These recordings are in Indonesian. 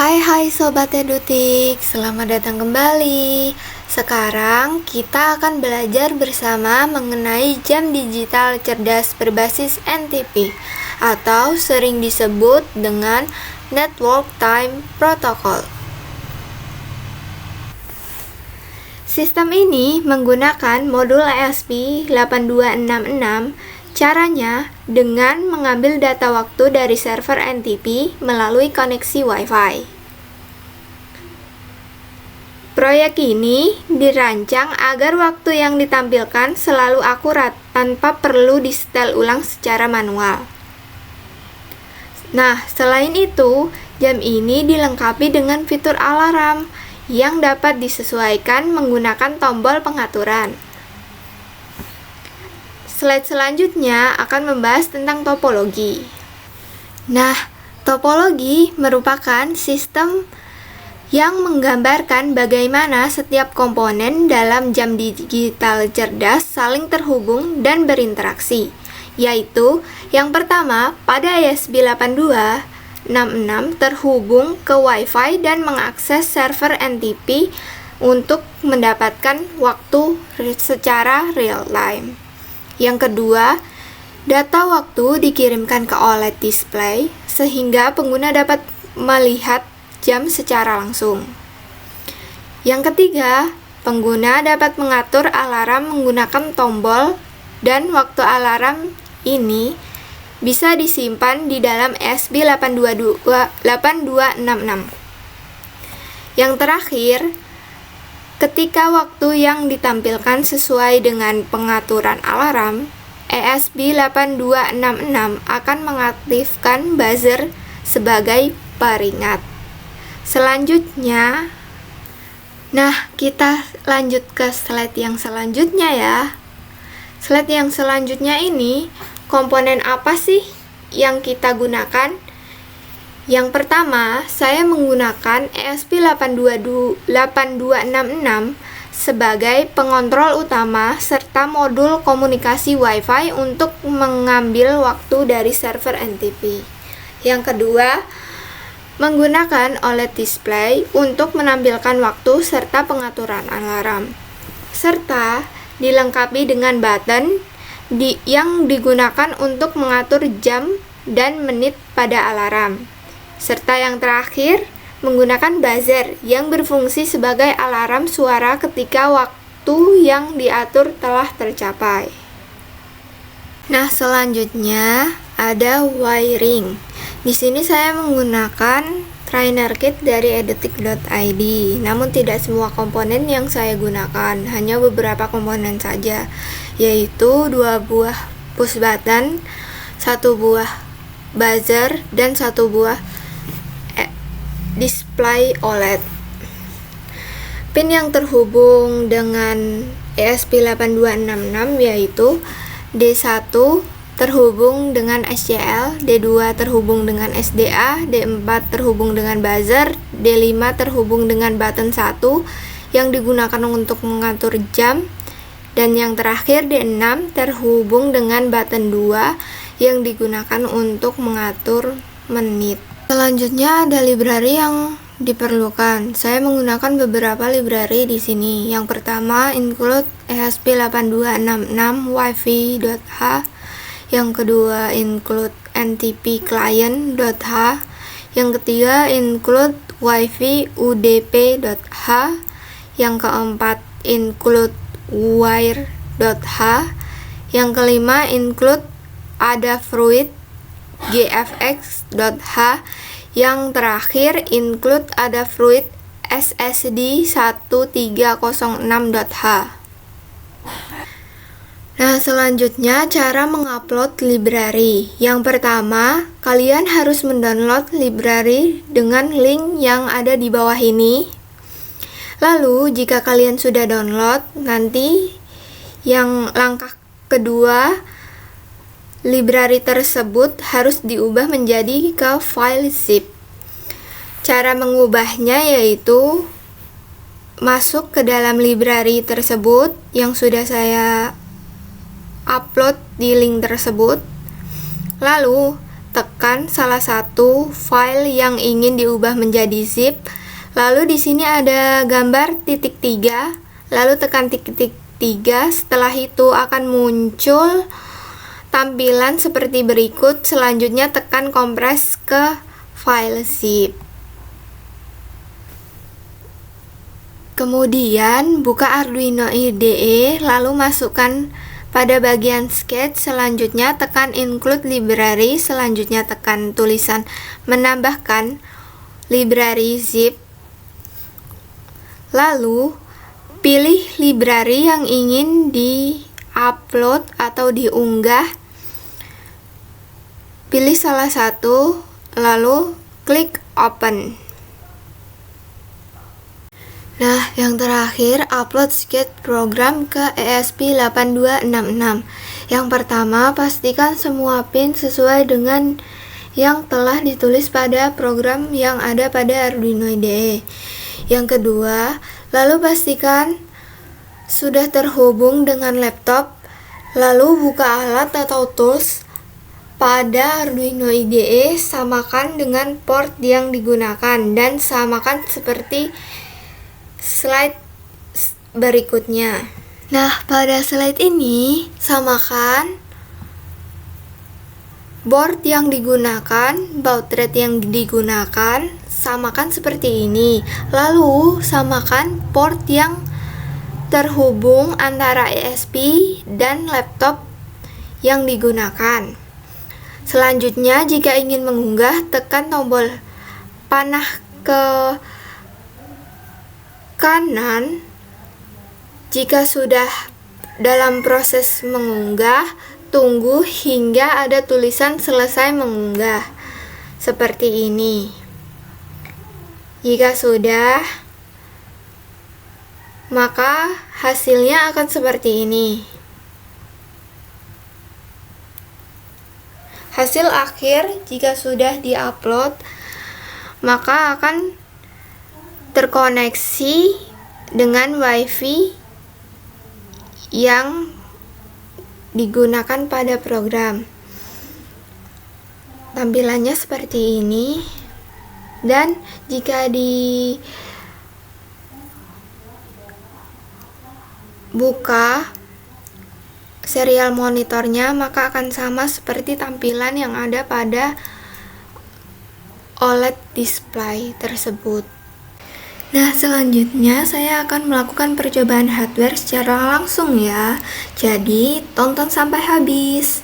Hai Sobat Edutik, selamat datang kembali. Sekarang kita akan belajar bersama mengenai jam digital cerdas berbasis NTP atau sering disebut dengan Network Time Protocol. Sistem ini menggunakan modul ESP8266. Caranya dengan mengambil data waktu dari server NTP melalui koneksi Wi-Fi. Proyek ini dirancang agar waktu yang ditampilkan selalu akurat tanpa perlu disetel ulang secara manual. Nah, selain itu, jam ini dilengkapi dengan fitur alarm yang dapat disesuaikan menggunakan tombol pengaturan. Slide selanjutnya akan membahas tentang topologi. Nah, topologi merupakan sistem yang menggambarkan bagaimana setiap komponen dalam jam digital cerdas saling terhubung dan berinteraksi, yaitu yang pertama pada ESP8266 terhubung ke Wi-Fi dan mengakses server NTP untuk mendapatkan waktu secara real time. Yang kedua, data waktu dikirimkan ke OLED display sehingga pengguna dapat melihat jam secara langsung. Yang ketiga, pengguna dapat mengatur alarm menggunakan tombol dan waktu alarm ini bisa disimpan di dalam ESP8266. Yang terakhir, ketika waktu yang ditampilkan sesuai dengan pengaturan alarm, ESP8266 akan mengaktifkan buzzer sebagai peringat. Selanjutnya, kita lanjut ke slide yang selanjutnya ya. Slide yang selanjutnya ini, komponen apa sih yang kita gunakan? Yang pertama, saya menggunakan ESP8266 sebagai pengontrol utama serta modul komunikasi Wi-Fi untuk mengambil waktu dari server NTP. Yang kedua, menggunakan OLED display untuk menampilkan waktu serta pengaturan alarm, serta dilengkapi dengan button yang digunakan untuk mengatur jam dan menit pada alarm. Serta yang terakhir, menggunakan buzzer yang berfungsi sebagai alarm suara ketika waktu yang diatur telah tercapai. Nah, selanjutnya ada wiring. Di sini saya menggunakan trainer kit dari edutik.id. Namun tidak semua komponen yang saya gunakan, hanya beberapa komponen saja, yaitu 2 buah push button, 1 buah buzzer, dan 1 buah display OLED. Pin yang terhubung dengan ESP8266 yaitu D1 terhubung dengan SCL, D2 terhubung dengan SDA, D4 terhubung dengan buzzer, D5 terhubung dengan button 1 yang digunakan untuk mengatur jam, dan yang terakhir D6 terhubung dengan button 2 yang digunakan untuk mengatur menit. Selanjutnya ada library yang diperlukan. Saya menggunakan beberapa library di sini. Yang pertama include ESP8266 wifi.h. Yang kedua include ntp-client.h. Yang ketiga include wifi udp.h. Yang keempat include wire.h. Yang kelima include adafruit gfx.h. Yang terakhir include adafruit ssd 1306.h. Nah, selanjutnya cara mengupload library. Yang pertama, kalian harus mendownload library dengan link yang ada di bawah ini. Lalu, jika kalian sudah download, nanti yang langkah kedua, library tersebut harus diubah menjadi ke file zip. Cara mengubahnya yaitu masuk ke dalam library tersebut yang sudah saya upload di link tersebut. Lalu tekan salah satu file yang ingin diubah menjadi zip. Lalu di sini ada gambar titik 3, lalu tekan titik 3. Setelah itu akan muncul tampilan seperti berikut. Selanjutnya tekan kompres ke file zip. Kemudian buka Arduino IDE, lalu masukkan pada bagian sketch. Selanjutnya tekan include library. Selanjutnya tekan tulisan menambahkan library zip. Lalu pilih library yang ingin di-upload atau diunggah. Pilih salah satu, lalu klik open. Nah, yang terakhir, upload sketch program ke ESP8266. Yang pertama, pastikan semua pin sesuai dengan yang telah ditulis pada program yang ada pada Arduino IDE. Yang kedua, lalu pastikan sudah terhubung dengan laptop, lalu buka alat atau tools pada Arduino IDE, samakan dengan port yang digunakan, dan samakan seperti slide berikutnya. Nah, pada slide ini samakan board yang digunakan, baud rate yang digunakan, samakan seperti ini. Lalu samakan port yang terhubung antara ESP dan laptop yang digunakan. Selanjutnya, jika ingin mengunggah, tekan tombol panah ke kanan. Jika sudah dalam proses mengunggah, tunggu hingga ada tulisan selesai mengunggah seperti ini. Jika sudah, maka hasilnya akan seperti ini. Hasil akhir jika sudah diupload, maka akan terkoneksi dengan WiFi yang digunakan pada program. Tampilannya seperti ini, dan jika dibuka serial monitornya, maka akan sama seperti tampilan yang ada pada OLED display tersebut. Nah, selanjutnya saya akan melakukan percobaan hardware secara langsung ya. Jadi, tonton sampai habis.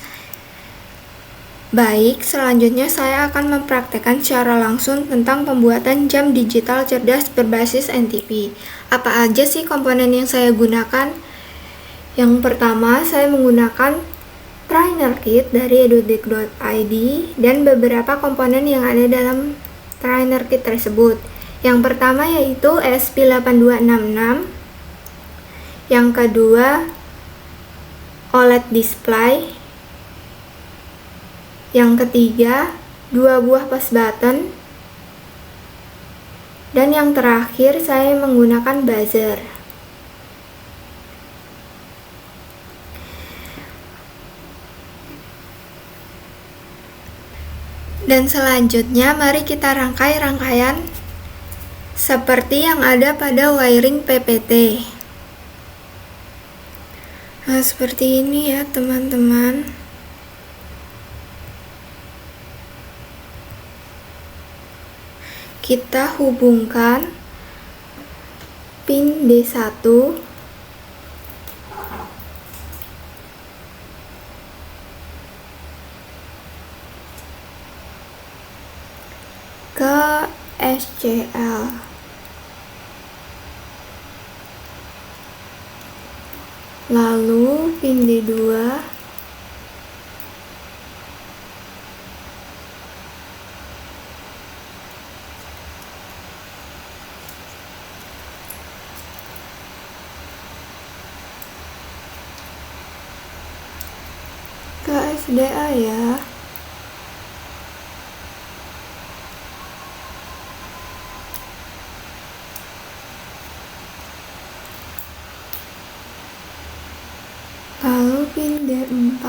Baik, selanjutnya saya akan mempraktekkan secara langsung tentang pembuatan jam digital cerdas berbasis NTP. Apa aja sih komponen yang saya gunakan? Yang pertama, saya menggunakan trainer kit dari edudik.id dan beberapa komponen yang ada dalam trainer kit tersebut. Yang pertama yaitu ESP8266, yang kedua OLED display, yang ketiga 2 buah push button, dan yang terakhir saya menggunakan buzzer. Dan selanjutnya mari kita rangkai rangkaian seperti yang ada pada wiring PPT. Nah, seperti ini ya teman-teman. Kita hubungkan pin D1 ke SCL. Lalu pin D2 ke SDA ya. Lalu pin D4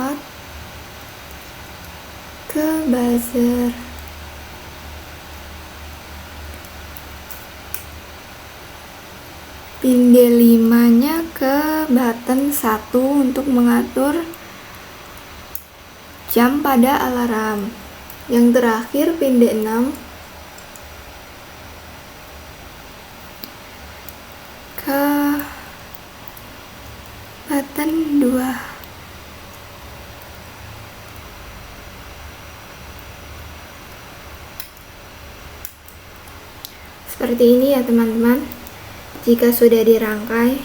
ke buzzer. Pin D5-nya ke button 1 untuk mengatur jam pada alarm. Yang terakhir pin D6 ke button 2. Seperti ini ya teman-teman. Jika sudah dirangkai,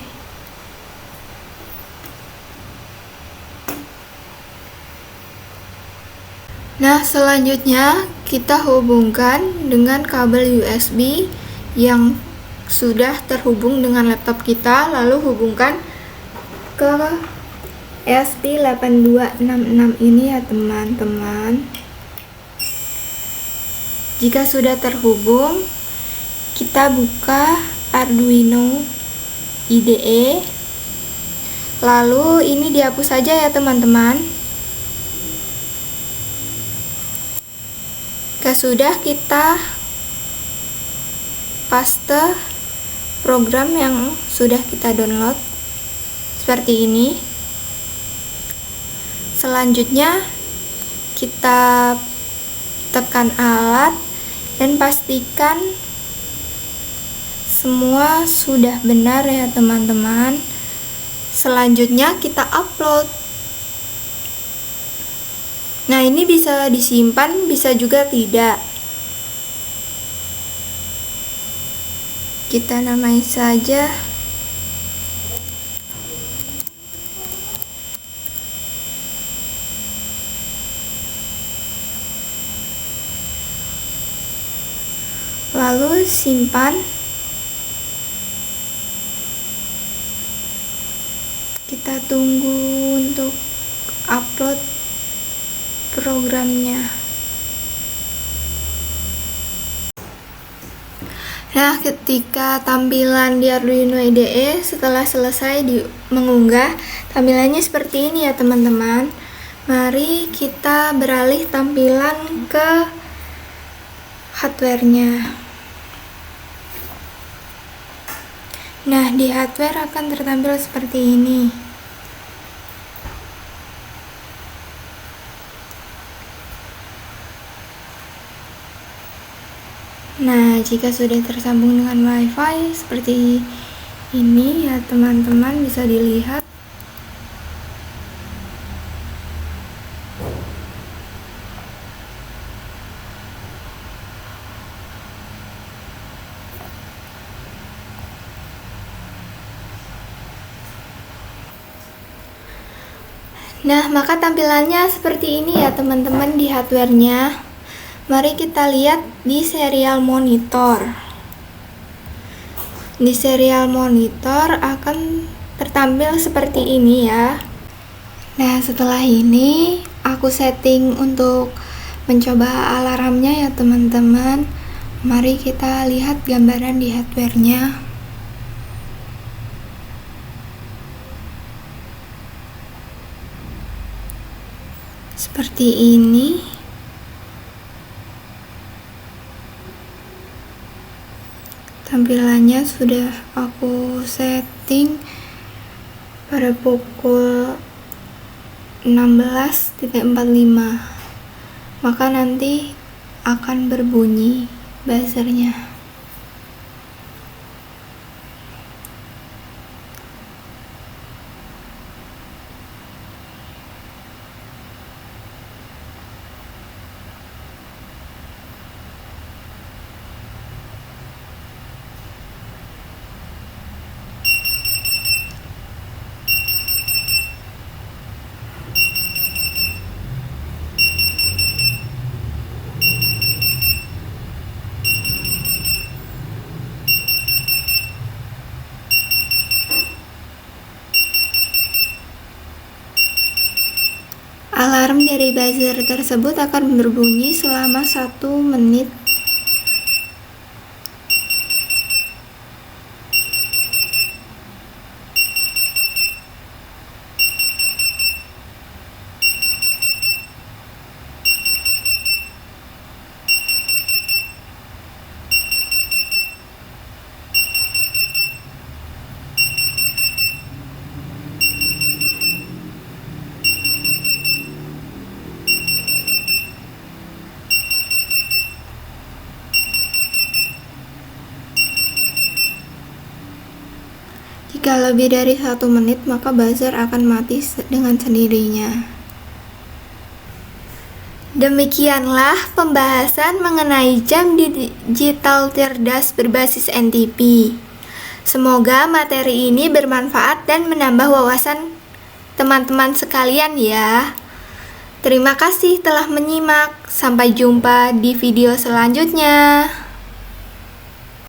nah selanjutnya kita hubungkan dengan kabel USB yang sudah terhubung dengan laptop kita, lalu hubungkan ke ESP8266 ini ya teman-teman. Jika sudah terhubung, kita buka Arduino IDE, lalu ini dihapus saja ya teman-teman. Jika sudah, kita paste program yang sudah kita download seperti ini. Selanjutnya kita tekan alat dan pastikan semua sudah benar ya teman-teman. Selanjutnya kita upload. Nah, ini bisa disimpan, bisa juga tidak. Kita namai saja lalu simpan. Kita tunggu untuk upload programnya. Nah, ketika tampilan di Arduino IDE setelah selesai mengunggah, tampilannya seperti ini ya teman-teman. Mari kita beralih tampilan ke hardware-nya. Nah, di hardware akan tertampil seperti ini. Nah, jika sudah tersambung dengan WiFi seperti ini ya teman-teman, bisa dilihat. Nah, maka tampilannya seperti ini ya teman-teman di hardware-nya. Mari kita lihat di serial monitor. Di serial monitor akan tertampil seperti ini ya. Nah, setelah ini aku setting untuk mencoba alarmnya ya teman-teman. Mari kita lihat gambaran di hardware-nya. Seperti ini. Tampilannya sudah aku setting pada pukul 16.45. Maka nanti akan berbunyi buzzernya. Alarm dari buzzer tersebut akan berbunyi selama 1 menit. Jika lebih dari 1 menit, maka buzzer akan mati dengan sendirinya. Demikianlah pembahasan mengenai jam digital cerdas berbasis NTP. Semoga materi ini bermanfaat dan menambah wawasan teman-teman sekalian ya. Terima kasih telah menyimak. Sampai jumpa di video selanjutnya.